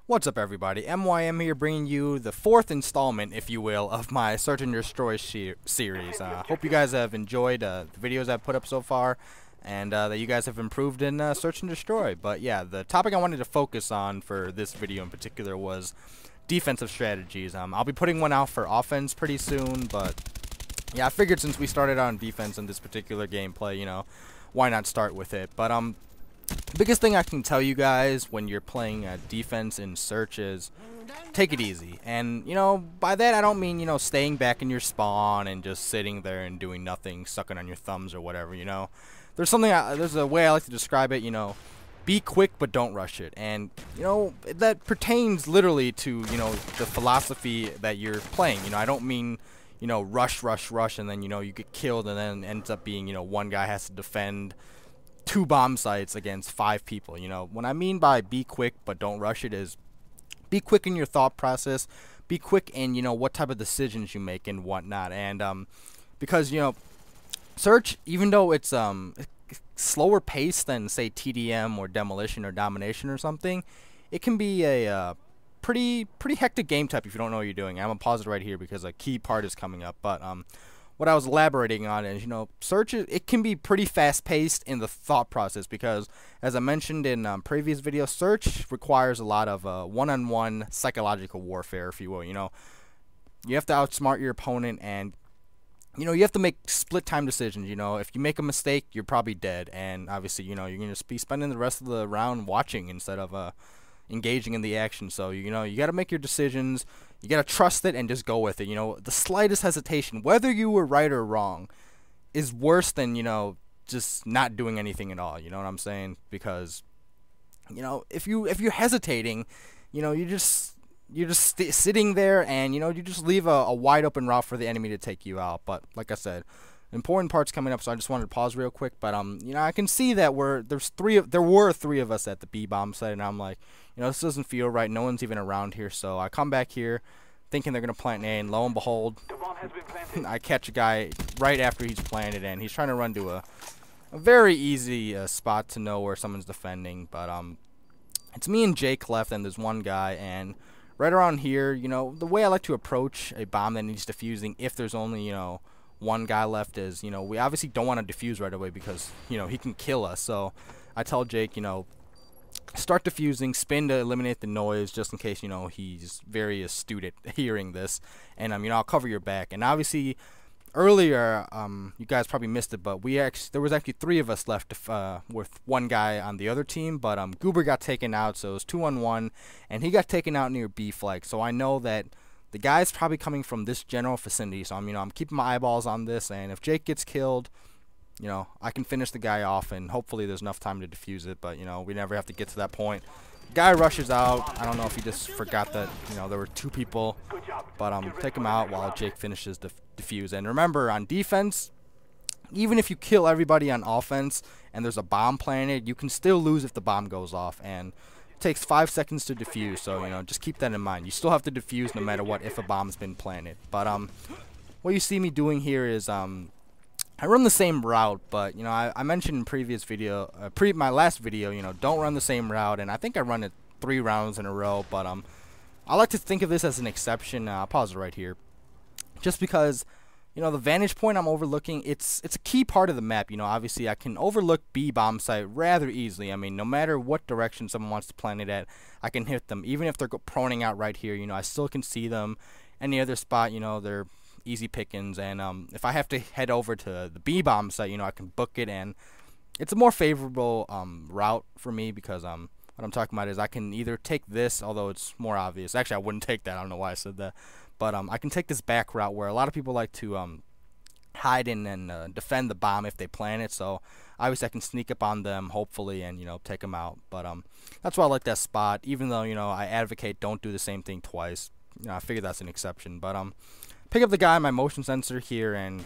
What's up, everybody? MYM here, bringing you the fourth installment, if you will, of my Search and Destroy series. Hope you guys have enjoyed the videos I've put up so far, and that you guys have improved in Search and Destroy. But yeah, the topic I wanted to focus on for this video in particular was defensive strategies. I'll be putting one out for offense pretty soon, but yeah, I figured since we started on defense in this particular gameplay, you know, why not start with it? But biggest thing I can tell you guys when you're playing defense in Search is take it easy. And, you know, by that I don't mean, you know, staying back in your spawn and just sitting there and doing nothing, sucking on your thumbs or whatever, you know. There's a way I like to describe it, you know, be quick but don't rush it. And, you know, that pertains literally to, you know, the philosophy that you're playing. You know, I don't mean, you know, rush, and then, you know, you get killed and then ends up being, you know, one guy has to defend 2 bomb sites against 5 people. You know, what I mean by be quick but don't rush it is be quick in your thought process, be quick in, you know, what type of decisions you make and whatnot. And because, you know, Search, even though it's slower pace than, say, TDM or Demolition or Domination or something, it can be a pretty hectic game type if you don't know what you're doing. I'm gonna pause it right here because a key part is coming up. But what I was elaborating on is, you know, Search, it can be pretty fast-paced in the thought process because, as I mentioned in previous videos, Search requires a lot of one-on-one psychological warfare, if you will. You know, you have to outsmart your opponent, and, you know, you have to make split-time decisions. You know, if you make a mistake, you're probably dead, and obviously, you know, you're going to be spending the rest of the round watching instead of engaging in the action. So, you know, you got to make your decisions. You got to trust it and just go with it. You know, the slightest hesitation, whether you were right or wrong, is worse than, you know, just not doing anything at all. You know what I'm saying? Because, you know, if you're hesitating, you know, you're just sitting there, and, you know, you just leave a wide open route for the enemy to take you out. But like I said, important parts coming up, so I just wanted to pause real quick. But you know, I can see that there were three of us at the B bomb site, and I'm like, you know, this doesn't feel right. No one's even around here. So I come back here thinking they're gonna plant A, and lo and behold, I catch a guy right after he's planted, and he's trying to run to a very easy spot to know where someone's defending. But it's me and Jake left, and there's one guy, and right around here, you know, the way I like to approach a bomb that needs defusing, if there's only, you know, one guy left, is, you know, we obviously don't want to defuse right away because, you know, he can kill us. So I tell Jake, you know, start defusing, spin to eliminate the noise, just in case, you know, he's very astute at hearing this, and you know, I'll cover your back. And obviously earlier, you guys probably missed it, but there was actually 3 of us left with one guy on the other team, but Goober got taken out, so it was 2-on-1, and he got taken out near B flag. So I know that the guy's probably coming from this general vicinity, so I'm keeping my eyeballs on this, and if Jake gets killed, you know, I can finish the guy off, and hopefully there's enough time to defuse it. But, you know, we never have to get to that point. Guy rushes out. I don't know if he just forgot that, you know, there were 2 people, but take him out while Jake finishes the defuse. And remember, on defense, even if you kill everybody on offense and there's a bomb planted, you can still lose if the bomb goes off, and it takes 5 seconds to defuse. So, you know, just keep that in mind. You still have to defuse no matter what if a bomb's been planted. But what you see me doing here is I run the same route, but, you know, I mentioned in previous video, my last video, you know, don't run the same route, and I think I run it 3 rounds in a row. But I like to think of this as an exception. I'll pause it right here, just because, you know, the vantage point I'm overlooking, it's a key part of the map. You know, obviously I can overlook B bomb site rather easily. I mean, no matter what direction someone wants to plant it at, I can hit them. Even if they're proning out right here, you know, I still can see them. Any other spot, you know, they're easy pickings. And if I have to head over to the B bomb site, you know, I can book it, and it's a more favorable route for me because what I'm talking about is I can either take this, although it's more obvious. Actually, I wouldn't take that. I don't know why I said that. But I can take this back route where a lot of people like to hide in and defend the bomb if they plant it. So obviously I can sneak up on them, hopefully, and, you know, take them out. But that's why I like that spot, even though, you know, I advocate don't do the same thing twice. You know, I figure that's an exception. But pick up the guy on my motion sensor here, and,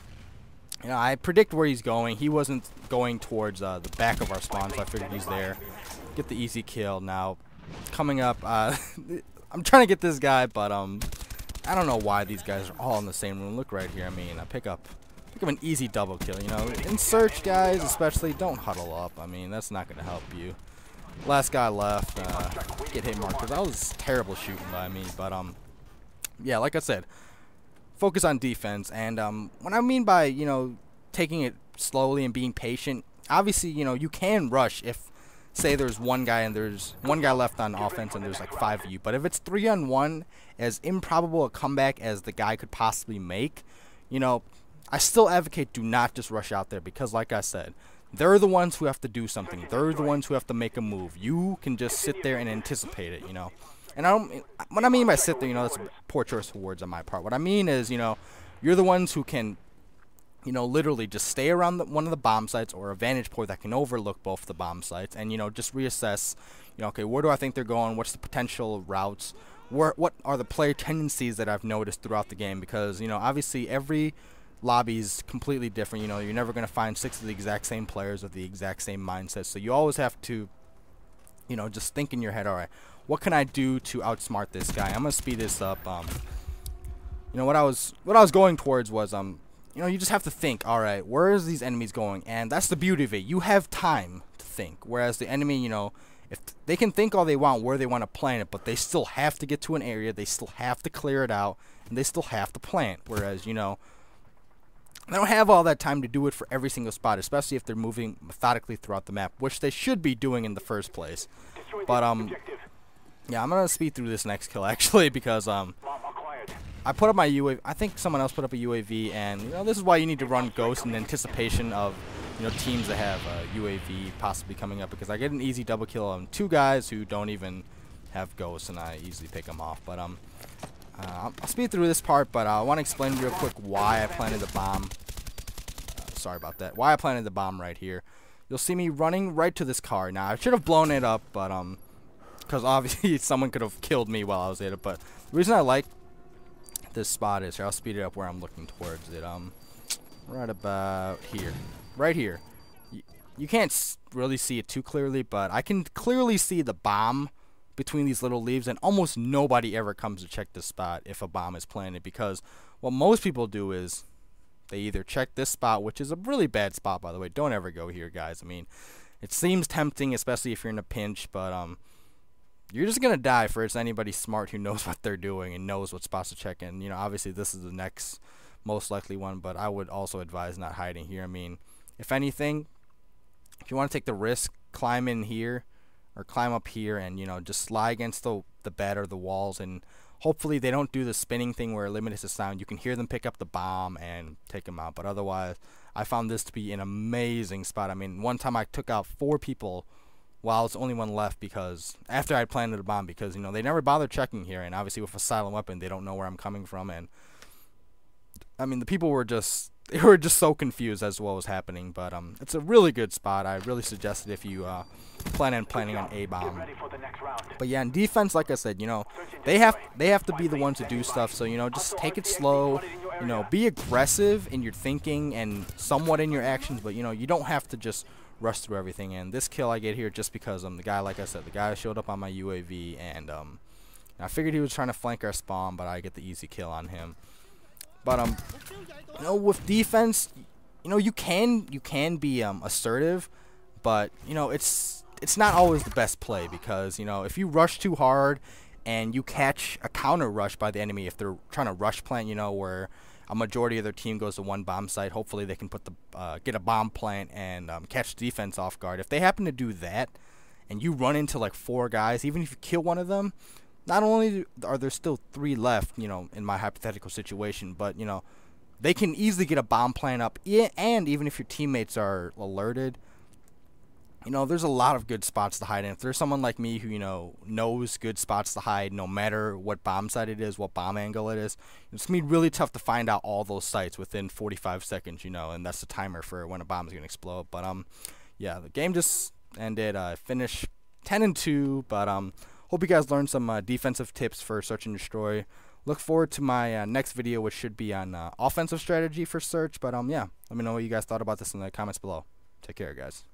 you know, I predict where he's going. He wasn't going towards the back of our spawn, so I figured he's there. Get the easy kill. Now, coming up, I'm trying to get this guy, but I don't know why these guys are all in the same room. Look right here. I mean, I pick up an easy double kill. You know, in Search, guys, especially, don't huddle up. I mean, that's not going to help you. last guy left get hit marked, because that was terrible shooting by me. But yeah, like I said, focus on defense. And what I mean by, you know, taking it slowly and being patient, obviously, you know, you can rush if, say, there's one guy and there's one guy left on offense and there's like 5 of you. But if it's 3-on-1, as improbable a comeback as the guy could possibly make, you know, I still advocate do not just rush out there, because like I said, they're the ones who have to do something. They're the ones who have to make a move. You can just sit there and anticipate it, you know. And what I mean by sit there, you know, that's a poor choice of words on my part. What I mean is, you know, you're the ones who can, you know, literally just stay around one of the bomb sites or a vantage point that can overlook both the bomb sites, and, you know, just reassess, you know, okay, where do I think they're going? What's the potential routes? What are the player tendencies that I've noticed throughout the game? Because, you know, obviously every lobby's completely different. You know, you're never going to find 6 of the exact same players with the exact same mindset. So you always have to, you know, just think in your head, all right, what can I do to outsmart this guy? I'm going to speed this up. You know, what I was going towards was, you know, you just have to think, all right, where is these enemies going? And that's the beauty of it. You have time to think. Whereas the enemy, you know, if they can think all they want where they want to plant it, but they still have to get to an area, they still have to clear it out, and they still have to plant. Whereas, you know, they don't have all that time to do it for every single spot, especially if they're moving methodically throughout the map, which they should be doing in the first place. But yeah, I'm gonna speed through this next kill actually, because I put up my UAV. I think someone else put up a UAV, and, you know, this is why you need to run Ghost in anticipation of, you know, teams that have UAV possibly coming up, because I get an easy double kill on 2 guys who don't even have Ghosts, and I easily pick them off. But I'll speed through this part, but I want to explain real quick why I planted the bomb. Sorry about that. Why I planted the bomb right here. You'll see me running right to this car. Now, I should have blown it up, but because obviously someone could have killed me while I was at it. But the reason I like this spot is here. I'll speed it up where I'm looking towards it. Right about here. Right here. You can't really see it too clearly, but I can clearly see the bomb between these little leaves, and almost nobody ever comes to check this spot if a bomb is planted, because what most people do is they either check this spot, which is a really bad spot, by the way. Don't ever go here, guys. I mean, it seems tempting, especially if you're in a pinch, but you're just gonna die for it's anybody smart who knows what they're doing and knows what spots to check in. You know, obviously this is the next most likely one, but I would also advise not hiding here. I mean, if anything, if you want to take the risk, climb in here or climb up here and, you know, just slide against the bed or the walls, and hopefully they don't do the spinning thing where it limits the sound. You can hear them pick up the bomb and take them out. But otherwise, I found this to be an amazing spot. I mean, one time I took out 4 people while it's only one left, because after I planted a bomb, because, you know, they never bother checking here, and obviously with a silent weapon they don't know where I'm coming from. And I mean, the people were just so confused as to what was happening. But it's a really good spot. I really suggest it if you planning on a bomb. But yeah, in defense, like I said, you know, they have to be the ones to do stuff. So, you know, just take it slow. You know, be aggressive in your thinking and somewhat in your actions, but, you know, you don't have to just rush through everything. And this kill I get here just because the guy, like I said, the guy showed up on my UAV, and I figured he was trying to flank our spawn, but I get the easy kill on him. But you know, with defense, you know, you can be assertive, but, you know, it's not always the best play, because, you know, if you rush too hard and you catch a counter rush by the enemy, if they're trying to rush plant, you know, where a majority of their team goes to one bomb site, hopefully they can put get a bomb plant and catch defense off guard. If they happen to do that and you run into like 4 guys, even if you kill one of them, not only are there still 3 left, you know, in my hypothetical situation, but, you know, they can easily get a bomb plant up. And even if your teammates are alerted, you know, there's a lot of good spots to hide in. If there's someone like me who, you know, knows good spots to hide no matter what bomb site it is, what bomb angle it is, it's going to be really tough to find out all those sites within 45 seconds, you know, and that's the timer for when a bomb is going to explode. But, yeah, the game just ended. I finished 10-2, but, hope you guys learned some defensive tips for search and destroy. Look forward to my next video, which should be on offensive strategy for search. But, yeah, let me know what you guys thought about this in the comments below. Take care, guys.